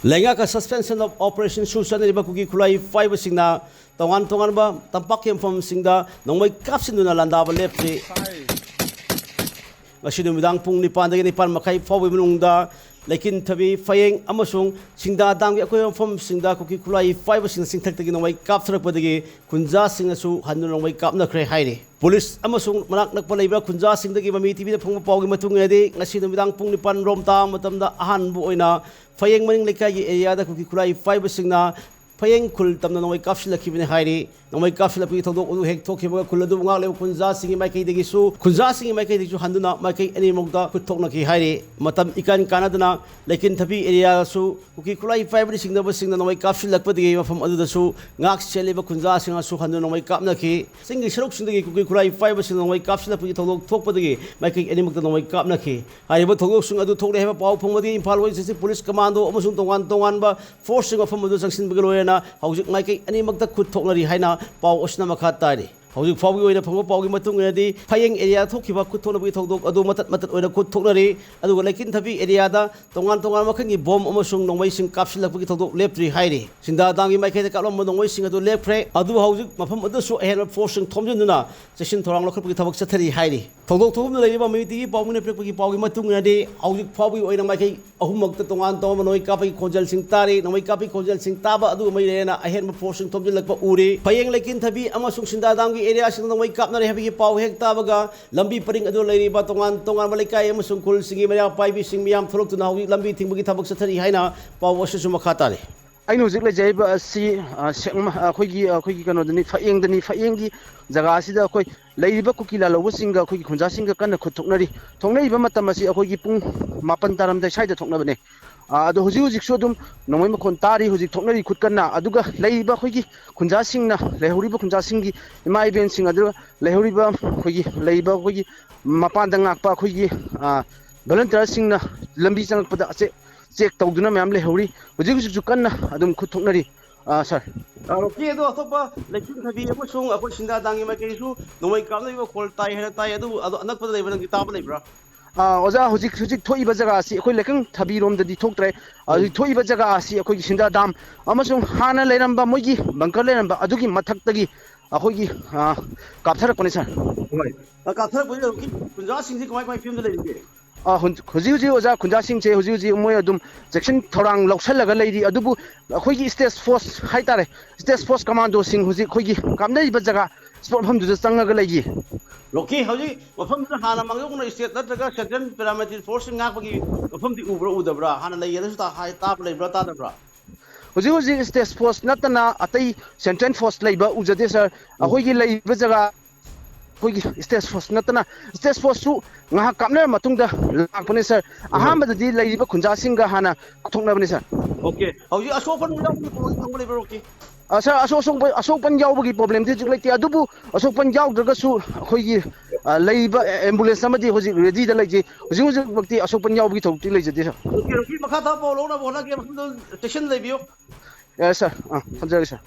Lenga ka suspension of operation Susan riba kuki kulai five singna tongan ba tampak yam from Singda Nongmei kapsin na landa ba lepri ngasi numidang pung nipan dagi nipan makai fawi menungda lekin tabi Phayeng amasung Singda dang ako from Singda kuki kulai five sing singthak dagi Nongmei kap sarak padagi kunja singasu hanu Nongmei kap na kre hairi Police amasung manak nakpalaiba kunja singdagi mami TV na phongma pawgi matung ngadi ngasi numidang pung nipan romta matamda ahan bu oina Phayeng maning lekai area da kuki kulai five singna Phayeng kul tamna Nongmei kapsila kibine hairi Nongmei kapsila pi thodok udu hek thok khiba kuladu nga le kunja singi mai kai degi su kunja singi mai kai degi su handuna mai kai ani mokda kuthok na ki hairi matam ikan kanadana lekin thabi area su kuki kulai five ni singna ba singna Nongmei kapsila lakpadi mafam adu da su ngak cheleba kunja singa su handu Nongmei kapna ki singi sarok singdagi kuki kulai five singna Nongmei kapsila pi thodok thokpadagi mai kai ani mokda Nongmei kapna ki hairi ba thodok sung adu thokle heba paw phongmadi Imphal West Police Commando amasung tongan ba forcing of mafam adu jangsin bigalo na Houjik mai kai ani mokda khut thoknari haina paw osna makha tari Houjik fawgi oina phangwa pawgi matung ngadi Phayeng area thokhiba khut thoknabi thodok adu matat oina khut thoknari adu lekin thabi area da tongan makhangi bom amasung Nongmei sing kapsilakpagi thodok lepri hairi Singda dangi mai kai kalom Nongmei sing adu lepre adu Houjik mafam adu su ahen forcing thomjunduna section thorang lokhapagi thabak chathari hairi thodok thogum leiba miti pawgi neprekpagi pawgi matung ngadi Houjik fawgi oina mai kai ahummak tongan Nongmei kapagi khonjal sing tari Nongmei kapagi khonjal sing taba adu mai rena ahen forcing thomjilakpa uri Phayeng lekin thabi amasung Singda dangi area sing Nongmei kapnari habigi paw hek tabaga lambi paring adu leiriba tongan malaikai amasung kul singi maya paibi sing miyam tholok tuna Houjik lambi tingbagi thabak chathari haina paw osu makhatari I know Zigla Jaiba see Hoigi Kanodani Phayeng Zaga Sida Koi Laiba Kukila Wasinga Kuki Kunjasinga Kana Kutuknari Tongai Matamasi Hogi Pung Mapantaram the Shida Toknabane the Houjik Sodum Nongmei Kontari Houjik Toknari Kutkana Aduga Laiba Hogi Kunjasingna Lehuriba Kunjasingi my event sing Adu Lehuriba Hogi Laiba Hogi Mapandangakpa Hogi Volunteer Singna Lambisang Pada check tawduna mayam le hori hujik ju kanna adum khuthoknari sir okay do atopa lekin thabi amasung apo Singda dangi mai kai su Nongmei kapnai ba khol tai hena tai adu anak pada leiba nang kitab leibra oja hujik thoiba jaga asi khoi lekin thabi rom da di thoktre thoiba jaga asi khoi Singda dam amasung hana leiramba moigi bangkar leiramba adugi mathak tagi akhoi kapthar pani sir kapthar pani roki kunja singji kamai film da leibge Houjik oja kunjasing che Houjik moi adum section thorang loksalaga leidi adubu khoigi state force haitare state force commando sing Houjik khoigi kamnai ba jaga sport pham du changaga leigi Loki Houjik mafam da hana mangyong na state natraga central paramilitary force ngak bagi mafam di ubra udabra hana leiyada su ta hai tap leibra ta dabra Houjik state force natana atai central force leiba ujade sir khoigi leiba jaga State Force natana State Force su ngaha kapner matungda lakpane sir ahamba di leiba kunjasinga hana thoknabani sir okay Houjik asopan yaw okay sir asopan yawbagi problem di jik adubu asopan yawdraga su khoigi leiba ambulance amadi Houjik ready da leije Houjik bakti asopan yawbagi thokti leije sir okay makha ta polo na bona ke station leibiyo yes sir fanjari sir